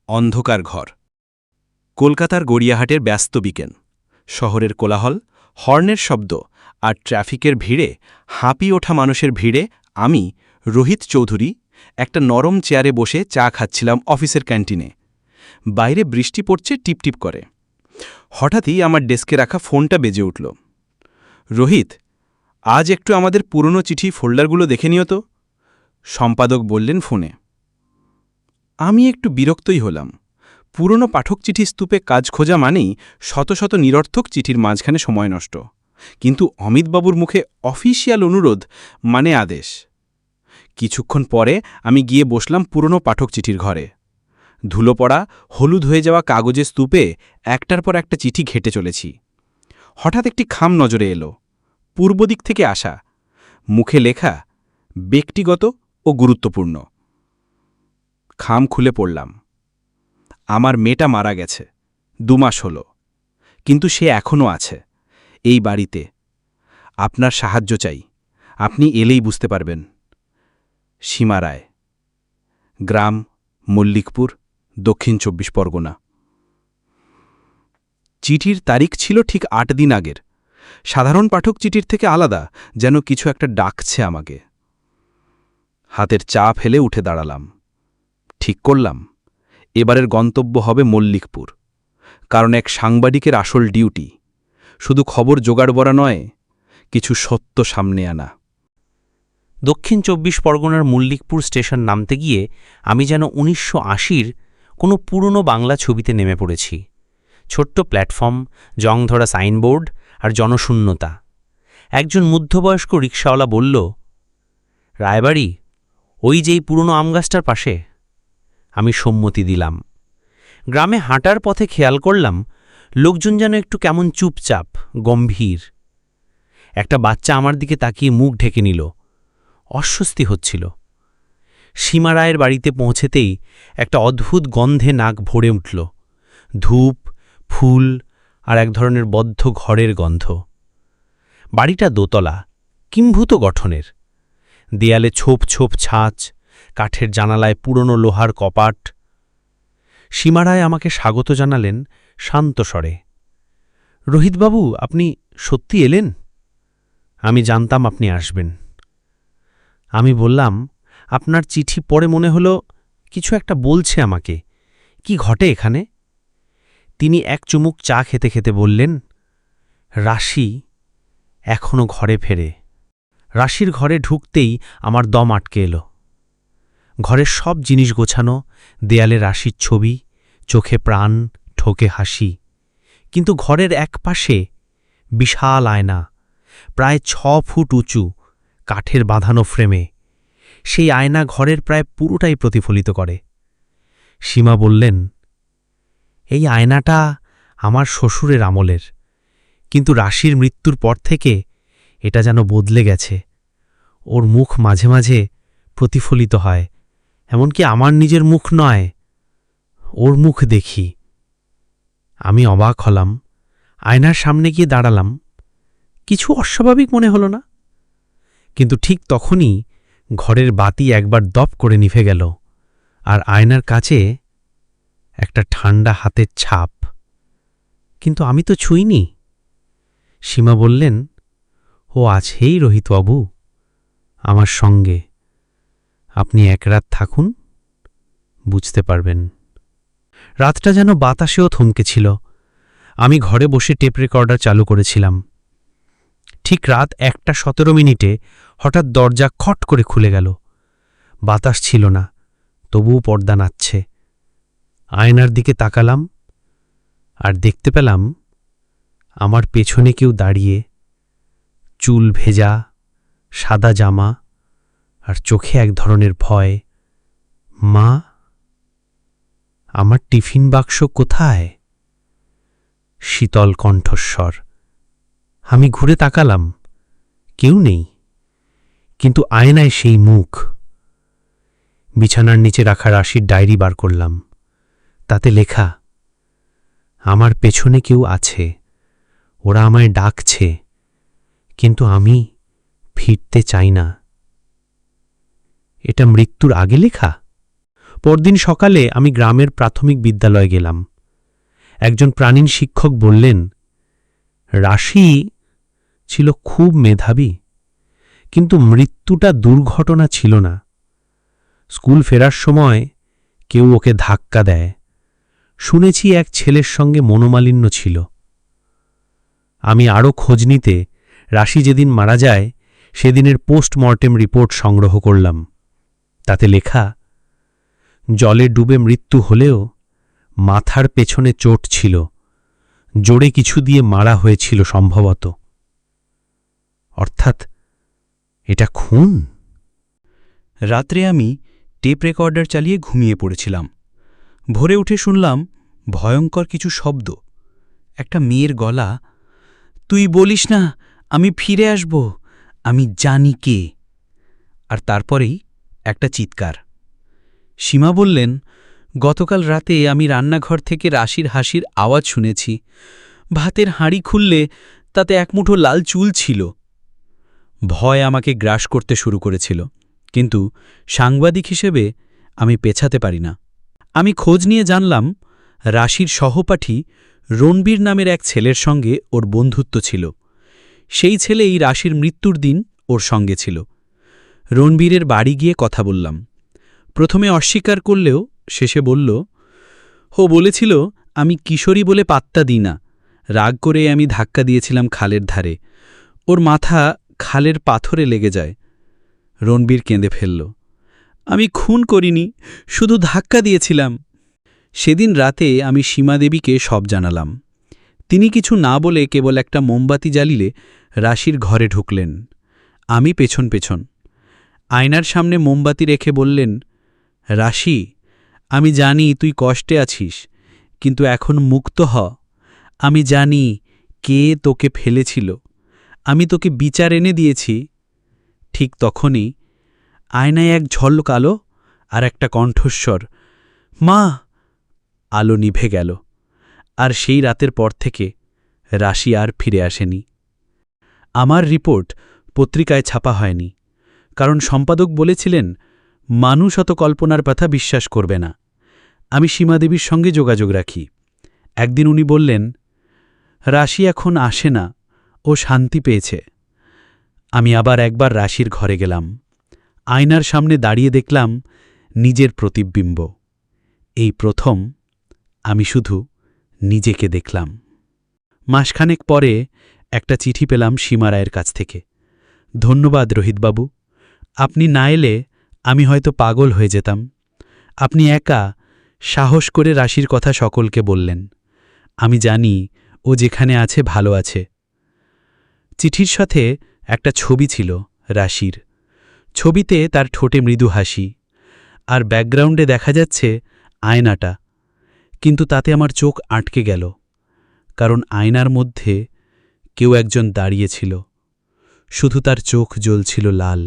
অন্ধকার ঘর। কলকাতার গড়িয়াহাটের ব্যস্ত বিকেল। শহরের কোলাহল, হর্নের শব্দ আর ট্রাফিকের ভিড়ে, হাঁপিয়ে ওঠা মানুষের ভিড়ে আমি, রোহিত চৌধুরী, একটা নরম চেয়ারে বসে চা খাচ্ছিলাম অফিসের ক্যান্টিনে। বাইরে বৃষ্টি পড়ছে টিপটিপ করে। হঠাৎই আমার ডেস্কে রাখা ফোনটা বেজে উঠল। রোহিত, আজ একটু আমাদের পুরনো চিঠি ফোল্ডারগুলো দেখে নিও তো, সম্পাদক বললেন ফোনে। আমি একটু বিরক্তই হলাম। পুরনো পাঠক চিঠি স্তূপে কাজ খোঁজা মানেই শত শত নিরর্থক চিঠির মাঝখানে সময় নষ্ট। কিন্তু অমিতবাবুর মুখে অফিসিয়াল অনুরোধ মানে আদেশ। কিছুক্ষণ পরে আমি গিয়ে বসলাম পুরনো পাঠক চিঠির ঘরে। ধুলো পড়া, হলুদ হয়ে যাওয়া কাগজের স্তূপে একটার পর একটা চিঠি ঘেটে চলেছি। হঠাৎ একটি খাম নজরে এলো, পূর্ব দিক থেকে আসা। মুখে লেখা, ব্যক্তিগত ও গুরুত্বপূর্ণ। খাম খুলে পড়লাম। আমার মেয়েটা মারা গেছে, 2 মাস হল, কিন্তু সে এখনও আছে এই বাড়িতে। আপনার সাহায্য চাই, আপনি এলেই বুঝতে পারবেন। সীমা রায়, গ্রাম মল্লিকপুর, দক্ষিণ 24 পরগনা। চিঠির তারিখ ছিল ঠিক 8 দিন আগের। সাধারণ পাঠক চিঠির থেকে আলাদা, যেন কিছু একটা ডাকছে আমাকে। হাতের চা ফেলে উঠে দাঁড়ালাম। ঠিক করলাম, এবারের গন্তব্য হবে মল্লিকপুর। কারণ এক সাংবাদিকের আসল ডিউটি শুধু খবর জোগাড় করা নয়, কিছু সত্য সামনে আনা। দক্ষিণ 24 পরগনার মল্লিকপুর স্টেশন নামতে গিয়ে আমি যেন 1980-র কোনো পুরনো বাংলা ছবিতে নেমে পড়েছি। ছোট্ট প্ল্যাটফর্ম, জংধরা সাইনবোর্ড আর জনশূন্যতা। একজন মধ্যবয়স্ক রিকশাওয়ালা বলল, রায়বাড়ি, ওই যেই পুরনো আমগাছটার পাশে। আমি সম্মতি দিলাম। গ্রামে হাঁটার পথে খেয়াল করলাম লোকজন যেন একটু কেমন চুপচাপ, গম্ভীর। একটা বাচ্চা আমার দিকে তাকিয়ে মুখ ঢেকে নিল। অস্বস্তি হচ্ছিল। সীমা রায়ের বাড়িতে পৌঁছেতেই একটা অদ্ভুত গন্ধে নাক ভরে উঠল। ধূপ, ফুল আর এক ধরনের বদ্ধ ঘরের গন্ধ। বাড়িটা দোতলা, কিম্ভূত গঠনের। দেয়ালে ছোপ ছোপ ছাঁচ, কাঠের জানালায় পুরনো লোহার কপাট। সীমা রায় আমাকে স্বাগত জানালেন শান্ত স্বরে। রোহিতবাবু, আপনি সত্যি এলেন? আমি জানতাম আপনি আসবেন। আমি বললাম, আপনার চিঠি পড়ে মনে হলো কিছু একটা বলছে আমাকে। কি ঘটে এখানে? তিনি এক চুমুক চা খেতে খেতে বললেন, রাশি এখনো ঘরে ফেরে। রাশির ঘরে ঢুকতেই আমার দম আটকে এলো। ঘরের সব জিনিস গোছানো, দেয়ালে রাশির ছবি, চোখে প্রাণ, ঠোকে হাসি। কিন্তু ঘরের এক পাশে বিশাল আয়না, প্রায় 6 ফুট উঁচু, কাঠের বাঁধানো ফ্রেমে। সেই আয়না ঘরের প্রায় পুরোটাই প্রতিফলিত করে। সীমা বললেন, এই আয়নাটা আমার শ্বশুরের আমলের, কিন্তু রাশির মৃত্যুর পর থেকে এটা যেন বদলে গেছে। ওর মুখ মাঝে মাঝে প্রতিফলিত হয়, এমনকি আমার নিজের মুখ নয়, ওর মুখ দেখি। আমি অবাক হলাম। আয়নার সামনে গিয়ে দাঁড়ালাম। কিছু অস্বাভাবিক মনে হলো না। কিন্তু ঠিক তখনই ঘরের বাতি একবার দপ করে নিভে গেল, আর আয়নার কাছে একটা ঠান্ডা হাতের ছাপ। কিন্তু আমি তো ছুঁইনি। সীমা বললেন, ও আছেই রোহিতবাবু, আমার সঙ্গে। আপনি এক রাত থাকুন, বুঝতে পারবেন। রাতটা যেন বাতাসেও থমকেছিল। আমি ঘরে বসে টেপ রেকর্ডার চালু করেছিলাম। ঠিক রাত 1:17 হঠাৎ দরজা খট করে খুলে গেল। বাতাস ছিল না, তবুও পর্দা নাচছে। আয়নার দিকে তাকালাম আর দেখতে পেলাম আমার পেছনে কেউ দাঁড়িয়ে, চুল ভেজা, সাদা জামা আর চোখে এক ধরনের ভয়। মা, আমার টিফিন বাক্স কোথায়? শীতল কণ্ঠস্বর। আমি ঘুরে তাকালাম, কেউ নেই, কিন্তু আয়নায় সেই মুখ। বিছানার নিচে রাখা রাশির ডায়েরি বার করলাম। তাতে লেখা, আমার পেছনে কেউ আছে, ওরা আমায় ডাকছে, কিন্তু আমি ফিরতে চাই না। এটা মৃত্যুর আগে লেখা? পরদিন সকালে আমি গ্রামের প্রাথমিক বিদ্যালয়ে গেলাম। একজন প্রাণীন শিক্ষক বললেন, রাশি ছিল খুব মেধাবী, কিন্তু মৃত্যুটা দুর্ঘটনা ছিল না। স্কুল ফেরার সময় কেউ ওকে ধাক্কা দেয়। শুনেছি এক ছেলের সঙ্গে মনোমালিন্য ছিল। আমি আরও খোঁজ নিতে রাশি যেদিন মারা যায় সেদিনের পোস্টমর্টেম রিপোর্ট সংগ্রহ করলাম। তাতে লেখা, জলে ডুবে মৃত্যু হলেও মাথার পেছনে চোট ছিল, জোরে কিছু দিয়ে মারা হয়েছিল সম্ভবত। অর্থাৎ এটা খুন। রাত্রে আমি টেপ রেকর্ডার চালিয়ে ঘুমিয়ে পড়েছিলাম। ভোরে উঠে শুনলাম ভয়ঙ্কর কিছু শব্দ। একটা মেয়ের গলা, তুই বলিস না আমি ফিরে আসব, আমি জানি কে। আর তারপরেই একটা চিৎকার। সীমা বললেন, গতকাল রাতে আমি রান্নাঘর থেকে রাশির হাসির আওয়াজ শুনেছি। ভাতের হাঁড়ি খুললে তাতে এক মুঠো লাল চুল ছিল। ভয় আমাকে গ্রাস করতে শুরু করেছিল, কিন্তু সাংবাদিক হিসেবে আমি পেছাতে পারি না। আমি খোঁজ নিয়ে জানলাম রাশির সহপাঠী রণবীর নামের এক ছেলের সঙ্গে ওর বন্ধুত্ব ছিল। সেই ছেলেই রাশির মৃত্যুর দিন ওর সঙ্গে ছিল। রণবীরের বাড়ি গিয়ে কথা বললাম। প্রথমে অস্বীকার করলেও শেষে বলল, ও বলেছিল আমি কিশোরী বলে পাত্তা দিই না। রাগ করে আমি ধাক্কা দিয়েছিলাম খালের ধারে। ওর মাথা খালের পাথরে লেগে যায়। রণবীর কেঁদে ফেলল, আমি খুন করিনি, শুধু ধাক্কা দিয়েছিলাম। সেদিন রাতে আমি সীমাদেবীকে সব জানালাম। তিনি কিছু না বলে কেবল একটা মোমবাতি জ্বালিলে রাশির ঘরে ঢুকলেন। আমি পেছন পেছন আয়নার সামনে মোমবাতি রেখে বললেন, রাশি, আমি জানি তুই কষ্টে আছিস, কিন্তু এখন মুক্ত হ। আমি জানি কে তোকে ফেলেছিল। আমি তোকে বিচার এনে দিয়েছি। ঠিক তখনই আয়নায় এক ঝলক আলো আর একটা কণ্ঠস্বর, মা। আলো নিভে গেল, আর সেই রাতের পর থেকে রাশি আর ফিরে আসেনি। আমার রিপোর্ট পত্রিকায় ছাপা হয়নি, কারণ সম্পাদক বলেছিলেন মানুষ অত কল্পনার কথা বিশ্বাস করবে না। আমি সীমাদেবীর সঙ্গে যোগাযোগ রাখি। একদিন উনি বললেন, রাশি এখন আসে না, ও শান্তি পেয়েছে। আমি আবার একবার রাশির ঘরে গেলাম। আয়নার সামনে দাঁড়িয়ে দেখলাম নিজের প্রতিবিম্ব। এই প্রথম আমি শুধু নিজেকে দেখলাম। মাসখানেক পরে একটা চিঠি পেলাম সীমা রায়ের কাছ থেকে। ধন্যবাদ রোহিতবাবু, আপনি না এলে আমি হয়তো পাগল হয়ে যেতাম। আপনি একা সাহস করে রাশির কথা সকলকে বললেন। আমি জানি ও যেখানে আছে ভালো আছে। চিঠির সাথে একটা ছবি ছিল রাশির। ছবিতে তার ঠোঁটে মৃদু হাসি, আর ব্যাকগ্রাউন্ডে দেখা যাচ্ছে আয়নাটা। কিন্তু তাতে আমার চোখ আটকে গেল, কারণ আয়নার মধ্যে কেউ একজন দাঁড়িয়েছিল। শুধু তার চোখ জ্বলছিল লাল।